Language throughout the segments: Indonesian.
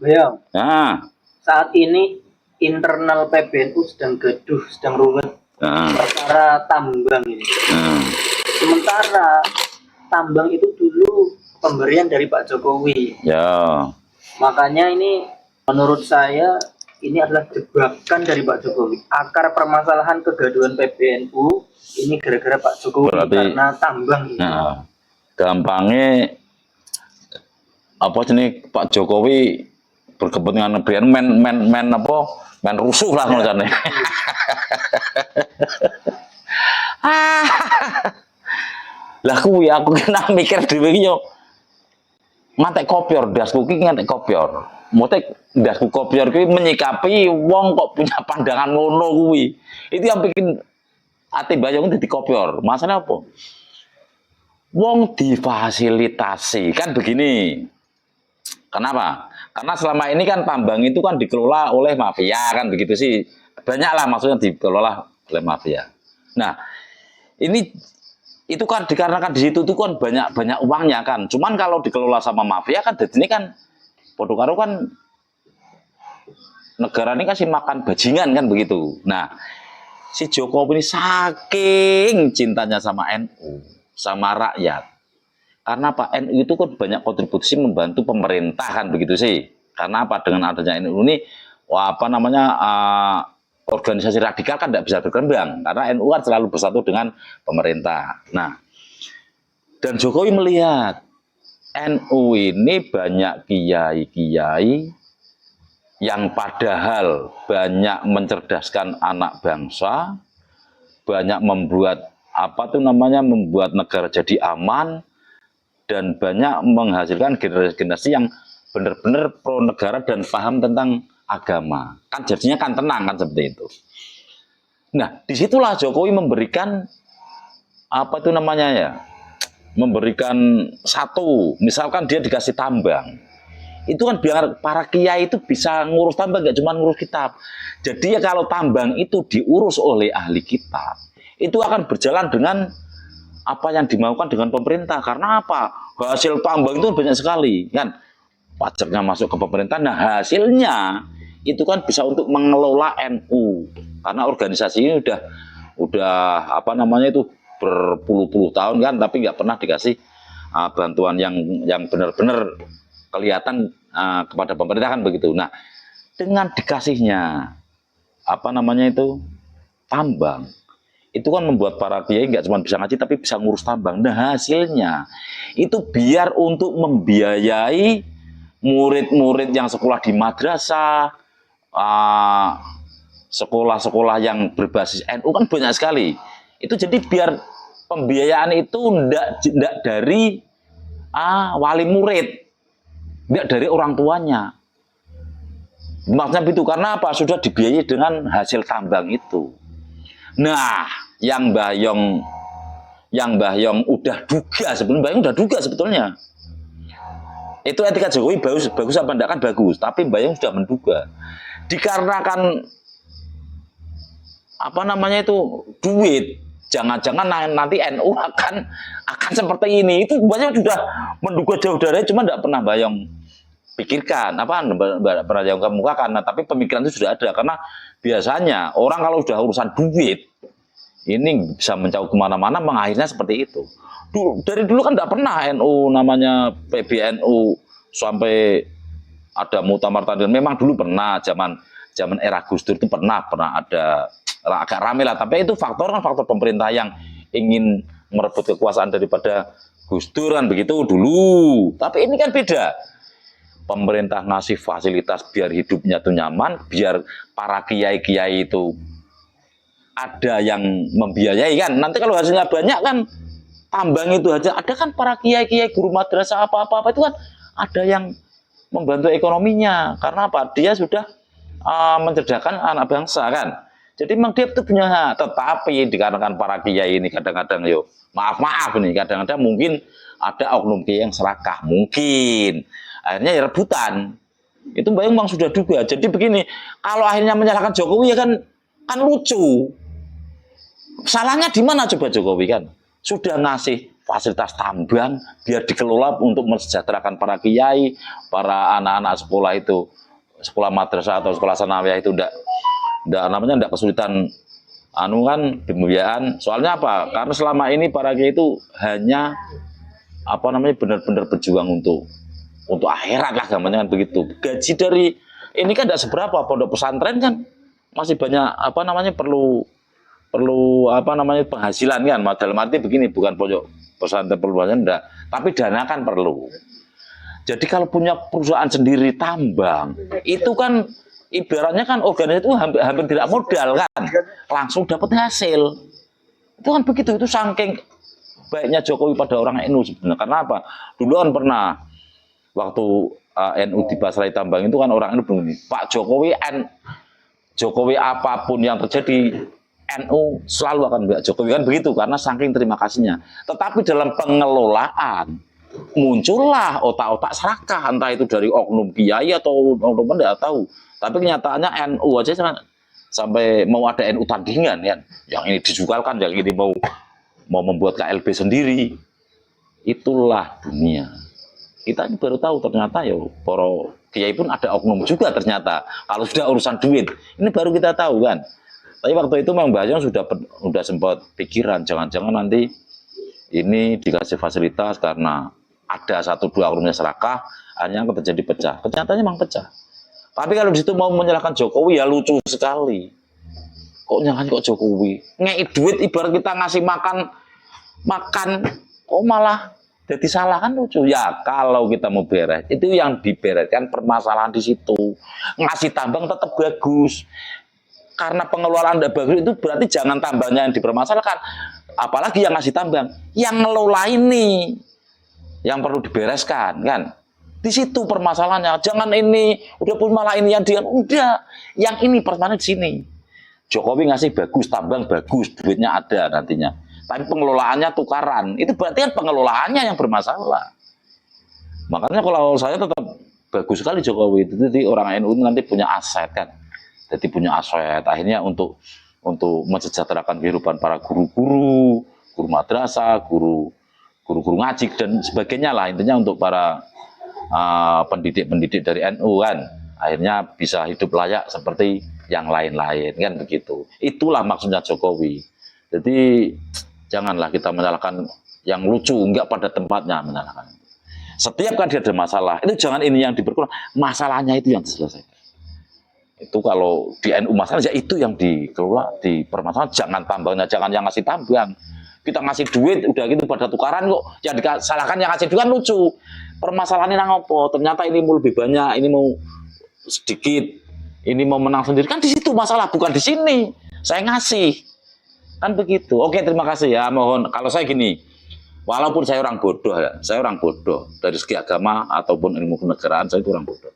Beliau, Nah, saat ini internal PBNU sedang gaduh, sedang ruwet nah, perkara tambang ini. nah. Sementara tambang itu dulu pemberian dari Pak Jokowi. Ya, Makanya ini menurut saya ini adalah jebakan dari Pak Jokowi. Akar permasalahan kegaduhan PBNU ini gara-gara Pak Jokowi berarti, karena tambang ini. nah, gampangnya apa jenis Pak Jokowi berkepentingan brand men apa men rusuh lah ngono. Lah kuwi aku kena mikir dhewe iki yo ngantek kopior dasku ki ngantek kopior. Motek dasku kopior kuwi menyikapi wong kok punya pandangan ngono kuwi. Itu yang bikin ati Bayong dadi kopior. Masalah apa? Wong difasilitasi kan begini. Kenapa? Karena selama ini kan tambang itu kan dikelola oleh mafia kan begitu sih. Banyaklah maksudnya dikelola oleh mafia. Nah, ini itu kan dikarenakan di situ tuh kan banyak uangnya kan. Cuman kalau dikelola sama mafia kan jadi ini kan podo karo kan negara ini kasih makan bajingan kan begitu. Nah, si Jokowi ini saking cintanya sama NU, sama rakyat. Karena Pak NU itu kan banyak kontribusi membantu pemerintah kan begitu sih. Karena apa dengan adanya NU ini, wah, apa namanya organisasi radikal kan tidak bisa berkembang karena NU kan selalu bersatu dengan pemerintah. Nah, dan Jokowi melihat NU ini banyak kiai-kiai yang padahal banyak mencerdaskan anak bangsa, banyak membuat apa tuh namanya membuat negara jadi aman, dan banyak menghasilkan generasi-generasi yang benar-benar pro negara dan paham tentang agama. Kan jadinya kan tenang kan seperti itu. Nah, disitulah Jokowi memberikan apa itu namanya ya, memberikan satu, misalkan dia dikasih tambang, itu kan biar para kiai itu bisa ngurus tambang, gak cuma ngurus kitab. Jadi ya kalau tambang itu diurus oleh ahli kitab, itu akan berjalan dengan apa yang dimaukan dengan pemerintah. Karena apa? Hasil tambang itu banyak sekali kan, pajaknya masuk ke pemerintah. Nah, hasilnya itu kan bisa untuk mengelola NU karena organisasi ini udah apa namanya itu berpuluh-puluh tahun kan, tapi nggak pernah dikasih bantuan yang benar-benar kelihatan kepada pemerintah kan begitu. Nah, dengan dikasihnya apa namanya itu tambang, itu kan membuat para kiai nggak cuma bisa ngaji tapi bisa ngurus tambang. Nah, hasilnya itu biar untuk membiayai murid-murid yang sekolah di madrasah, sekolah-sekolah yang berbasis NU kan banyak sekali. Itu jadi biar pembiayaan itu ndak dari wali murid, ndak dari orang tuanya. Maksudnya itu karena apa? Sudah dibiayai dengan hasil tambang itu. Nah, yang Mbah Yong udah duga sebelum Mbah Yong udah duga sebetulnya. Itu etika Jokowi bagus apa enggak kan bagus, tapi Mbah Yong sudah menduga. Dikarenakan apa namanya itu duit, jangan-jangan nanti NU akan seperti ini. Itu Mbah Yong sudah menduga jauh dari, cuma enggak pernah Mbah Yong pikirkan, pernah Yong kemukakan. Nah, tapi pemikiran itu sudah ada karena biasanya orang kalau sudah urusan duit ini bisa menjauh kemana-mana, mengakhirnya seperti itu. Dari dulu kan tidak pernah NU namanya PBNU sampai ada muktamar tandil. Memang dulu pernah zaman era Gus Dur itu pernah ada agak rame lah. Tapi itu faktor pemerintah yang ingin merebut kekuasaan daripada Gus Dur kan begitu dulu. Tapi ini kan beda. Pemerintah ngasih fasilitas biar hidupnya tuh nyaman, biar para kiai-kiai itu ada yang membiayai kan. Nanti kalau hasilnya banyak kan tambang itu aja, ada kan para kiai-kiai guru madrasah apa-apa itu kan ada yang membantu ekonominya. Karena apa? Dia sudah mencerdaskan anak bangsa kan. Jadi memang dia itu punya hak. Tetapi dikarenakan para kiai ini kadang-kadang maaf nih, kadang-kadang mungkin ada oknum kiai yang serakah, mungkin akhirnya ya rebutan. Itu memang sudah duga. Jadi begini, kalau akhirnya menyalahkan Jokowi ya kan lucu. Salahnya di mana coba Jokowi kan? Sudah ngasih fasilitas tambang biar dikelola untuk mensejahterakan para kiai, para anak-anak sekolah itu, sekolah madrasah atau sekolah sanawiyah itu enggak kesulitan pembiayaan. Soalnya apa? Karena selama ini para kiai itu hanya benar-benar berjuang untuk akhirat lah, gambarnya kan begitu. Gaji dari ini kan tidak seberapa, pondok pesantren kan masih banyak perlu penghasilan kan. Dalam arti begini, bukan pondok pesantren perlu enggak, tapi dana kan perlu. Jadi kalau punya perusahaan sendiri tambang, itu kan ibaratnya kan organisasi itu hampir tidak modal kan, langsung dapat hasil. Itu kan begitu, itu saking baiknya Jokowi pada orang NU sebenarnya. Karena apa? Dulu kan pernah waktu NU di Pasrai Tambang itu kan orang NU begini, Pak Jokowi apapun yang terjadi NU selalu akan membiak Jokowi, kan begitu, karena saking terima kasihnya. Tetapi dalam pengelolaan muncullah otak-otak serakah, entah itu dari oknum kiai atau oknum tidak tahu. Tapi kenyataannya NU aja sampai mau ada NU tandingan kan, yang ini dijualkan, yang ini mau membuat KLB sendiri. Itulah dunia. Kita ini baru tahu ternyata ya para kiai pun ada oknum juga ternyata. Kalau sudah urusan duit, ini baru kita tahu kan. Tapi waktu itu memang bahasanya sudah sempat pikiran, jangan-jangan nanti ini dikasih fasilitas karena ada 1-2 oknumnya serakah, hanya terjadi pecah. Kenyataannya memang pecah. Tapi kalau di situ mau menyalahkan Jokowi ya lucu sekali. Kok nyalahin kok Jokowi? Ngei duit ibarat kita ngasih makan, kok malah jadi salah, kan lucu. Ya kalau kita mau beres, itu yang dibereskan permasalahan di situ. Ngasih tambang tetap bagus. Karena pengelolaan tidak bagus itu berarti jangan tambangnya yang dipermasalahkan. Apalagi yang ngasih tambang, yang ngelola ini yang perlu dibereskan kan. Di situ permasalahannya. Jangan ini udah pun malah ini yang dia udah, yang ini permasalahan di sini. Jokowi ngasih bagus, tambang bagus, duitnya ada nantinya. Tapi pengelolaannya tukaran. Itu berarti kan pengelolaannya yang bermasalah. Makanya kalau saya tetap bagus sekali Jokowi itu, jadi orang NU nanti punya aset kan. Jadi punya aset akhirnya untuk mensejahterakan kehidupan para guru madrasah, guru ngaji dan sebagainya lah, intinya untuk para pendidik dari NU kan, akhirnya bisa hidup layak seperti yang lain-lain kan begitu. Itulah maksudnya Jokowi. Jadi janganlah kita menyalahkan yang lucu, enggak pada tempatnya menyalahkan. Setiap kali ada masalah, itu jangan ini yang diperkurang, masalahnya itu yang diselesaikan. Itu kalau di NU masalah ya itu yang dikelola, dipermasalahan, jangan tambangnya, jangan yang ngasih tambang. Kita ngasih duit udah gitu pada tukaran kok, yang disalahkan yang ngasih duit kan lucu. Permasalahannya nang opo? Ternyata ini mau lebih banyak, ini mau sedikit, ini mau menang sendiri, kan di situ masalah, bukan di sini. Saya ngasih, kan begitu. Oke, terima kasih ya. Mohon kalau saya gini, walaupun saya orang bodoh ya, saya orang bodoh dari segi agama ataupun ilmu kenegaraan, saya itu orang bodoh.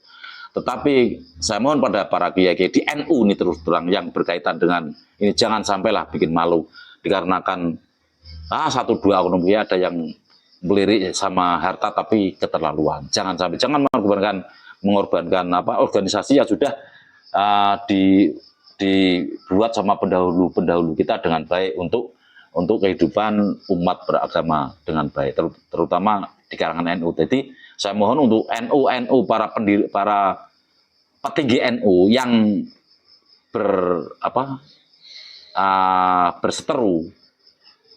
Tetapi saya mohon pada para kiai di NU ini terus terang yang berkaitan dengan ini jangan sampailah bikin malu dikarenakan 1-2 oknum kiai ada yang melirik sama harta tapi keterlaluan. Jangan sampai, jangan mengorbankan organisasi yang sudah dibuat sama pendahulu kita dengan baik untuk kehidupan umat beragama dengan baik, terutama di kalangan NU. Jadi saya mohon untuk NU para petinggi NU yang berseteru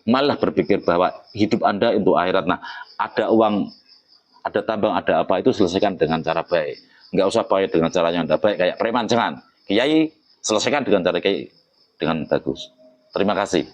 malah berpikir bahwa hidup Anda untuk akhirat. Nah, ada uang, ada tambang, ada apa, itu selesaikan dengan cara baik. Nggak usah baik dengan cara yang tidak baik kayak preman, jangan. Kiai selesaikan dengan cara kiai dengan bagus. Terima kasih.